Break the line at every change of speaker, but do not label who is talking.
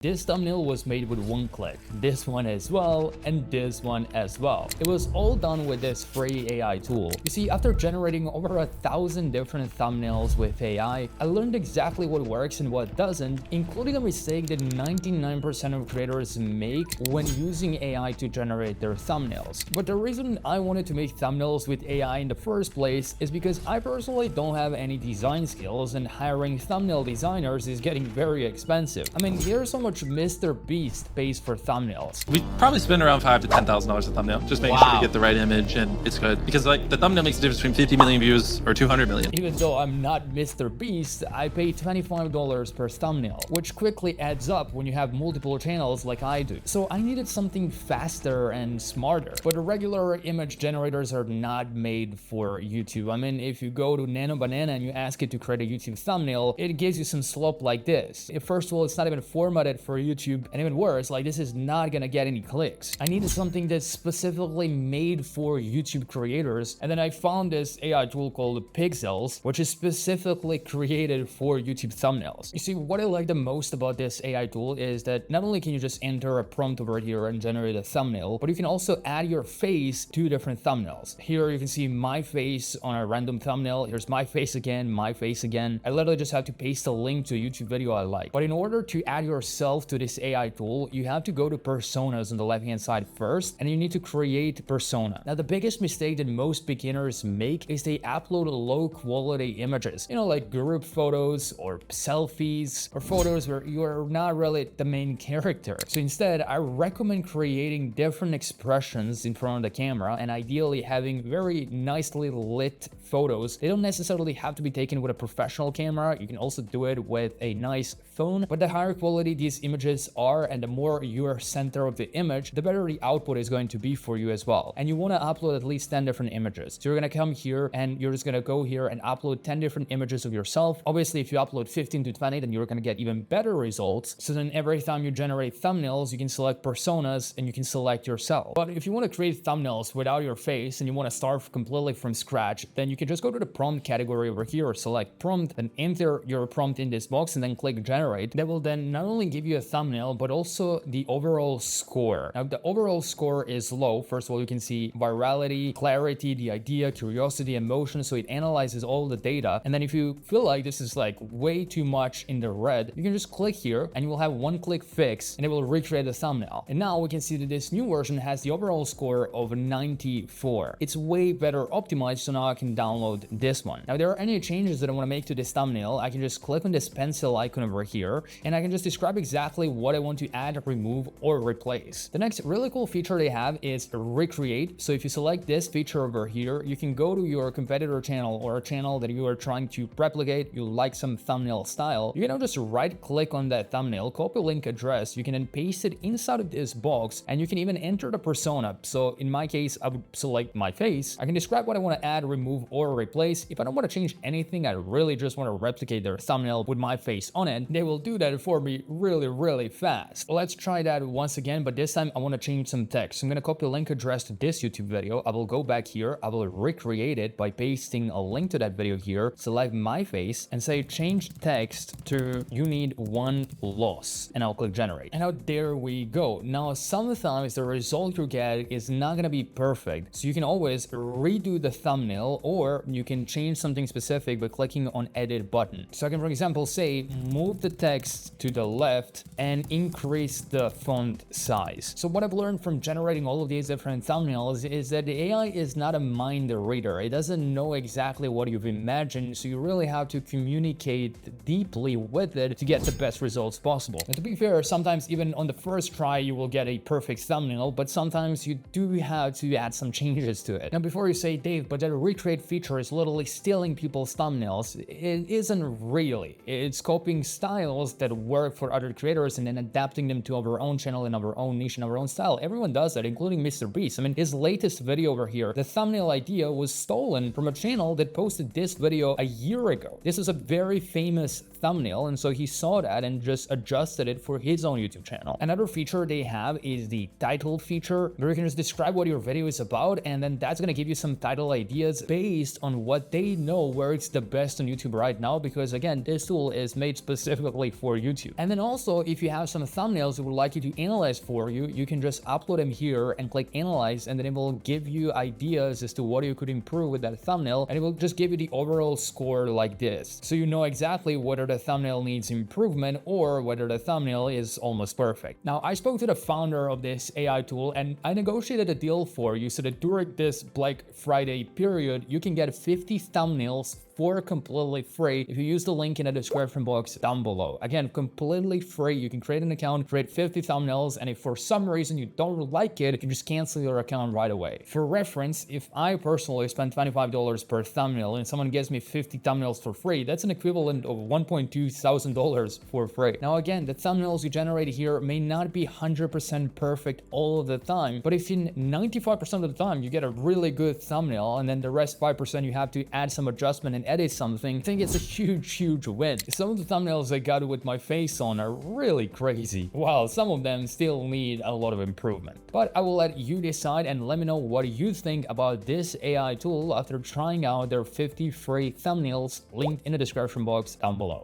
This thumbnail was made with one click, this one as well, and this one as well. It was all done with this free AI tool. You see, after generating over 1,000 different thumbnails with AI, I learned exactly what works and what doesn't, including a mistake that 99% of creators make when using AI to generate their thumbnails. But the reason I wanted to make thumbnails with AI in the first place is because I personally don't have any design skills, and hiring thumbnail designers is getting very expensive. I mean, here's so much 𝗪𝗏 pays for thumbnails.
We probably spend around $5,000 to $10,000 a thumbnail, just making sure we get the right image and it's good. Because like the thumbnail makes a difference between 50 million views or 200 million.
Even though I'm not 𝗪𝗏, I pay $25 per thumbnail, which quickly adds up when you have multiple channels like I do. So I needed something faster and smarter. But the regular image generators are not made for YouTube. I mean, if you go to 𝗪𝗏𝘁 and you ask it to create a YouTube thumbnail, it gives you some slope like this. First of all, it's not even formatted for YouTube, and even worse, like this is not gonna get any clicks. I needed something that's specifically made for YouTube creators, and then I found this AI tool called Pixels, which is specifically created for YouTube thumbnails. You see, what I like the most about this AI tool is that not only can you just enter a prompt over here and generate a thumbnail, but you can also add your face to different thumbnails. Here you can see my face on a random thumbnail. Here's my face again, my face again. I literally just have to paste a link to a YouTube video I like. But in order to add yourself to this AI tool, you have to go to personas on the left hand side first, and you need to create persona. Now, the biggest mistake that most beginners make is they upload low quality images, you know, like group photos or selfies or photos where you are not really the main character. So instead, I recommend creating different expressions in front of the camera and ideally having very nicely lit photos. They don't necessarily have to be taken with a professional camera. You can also do it with a nice phone, but the higher quality these images are and the more you are center of the image, the better the output is going to be for you as well. And you want to upload at least 10 different images. So you're going to come here and you're just going to go here and upload 10 different images of yourself. Obviously, if you upload 15 to 20, then you're going to get even better results. So then every time you generate thumbnails, you can select personas and you can select yourself. But if you want to create thumbnails without your face and you want to start completely from scratch, then you can just go to the prompt category over here or select prompt and enter your prompt in this box and then click generate. That will then not only give you a thumbnail, but also the overall score. Now, the overall score is low. First of all, you can see virality, clarity, the idea, curiosity, emotion. So it analyzes all the data. And then if you feel like this is like way too much in the red, you can just click here and you will have one click fix and it will recreate the thumbnail. And now we can see that this new version has the overall score of 94. It's way better optimized. So now I can download this one. Now, if there are any changes that I want to make to this thumbnail, I can just click on this pencil icon over here and I can just describe exactly what I want to add, remove, or replace. The next really cool feature they have is recreate. So if you select this feature over here, you can go to your competitor channel or a channel that you are trying to replicate. You like some thumbnail style. You can now just right click on that thumbnail, copy link address. You can then paste it inside of this box and you can even enter the persona. So in my case, I would select my face. I can describe what I want to add, remove, or replace. If I don't want to change anything, I really just want to replicate their thumbnail with my face on it. They will do that for me really fast. Well, let's try that once again, but this time I want to change some text. So I'm going to copy a link address to this YouTube video. I will go back here. I will recreate it by pasting a link to that video here, select my face and say change text to you need one loss, and I'll click generate. And now there we go. Now, sometimes the result you get is not going to be perfect. So you can always redo the thumbnail or you can change something specific by clicking on edit button. So I can, for example, say move the text to the left and increase the font size. So what I've learned from generating all of these different thumbnails is that the AI is not a mind reader. It doesn't know exactly what you've imagined, so you really have to communicate deeply with it to get the best results possible. And to be fair, sometimes even on the first try you will get a perfect thumbnail, but sometimes you do have to add some changes to it. Now, before you say, Dave, but that recreate feature is literally stealing people's thumbnails, it isn't really. It's copying styles that work for other creators and then adapting them to our own channel in our own niche and our own style. Everyone does that, including 𝗪𝗏. I mean, his latest video over here, the thumbnail idea was stolen from a channel that posted this video a year ago. This is a very famous thumbnail, and so he saw that and just adjusted it for his own YouTube channel. Another feature they have is the title feature, where you can just describe what your video is about, and then that's going to give you some title ideas based on what they know works the best on YouTube right now, because again, this tool is made specifically for YouTube. And then also Also, if you have some thumbnails you would like you to analyze for you, you can just upload them here and click analyze, and then it will give you ideas as to what you could improve with that thumbnail, and it will just give you the overall score like this. So you know exactly whether the thumbnail needs improvement or whether the thumbnail is almost perfect. Now, I spoke to the founder of this AI tool and I negotiated a deal for you so that during this Black Friday period, you can get 50 thumbnails for completely free if you use the link in the description box down below. Again, completely free. You can create an account, create 50 thumbnails, and if for some reason you don't like it, you can just cancel your account right away. For reference, if I personally spend $25 per thumbnail and someone gives me 50 thumbnails for free, that's an equivalent of $1.2 thousand for free. Now again, the thumbnails you generate here may not be 100% perfect all of the time, but if in 95% of the time you get a really good thumbnail and then the rest 5% you have to add some adjustment and edit something, I think it's a huge win. Some of the thumbnails I got with my face on are really crazy, while some of them still need a lot of improvement. But I will let you decide and let me know what you think about this AI tool after trying out their 50 free thumbnails linked in the description box down below.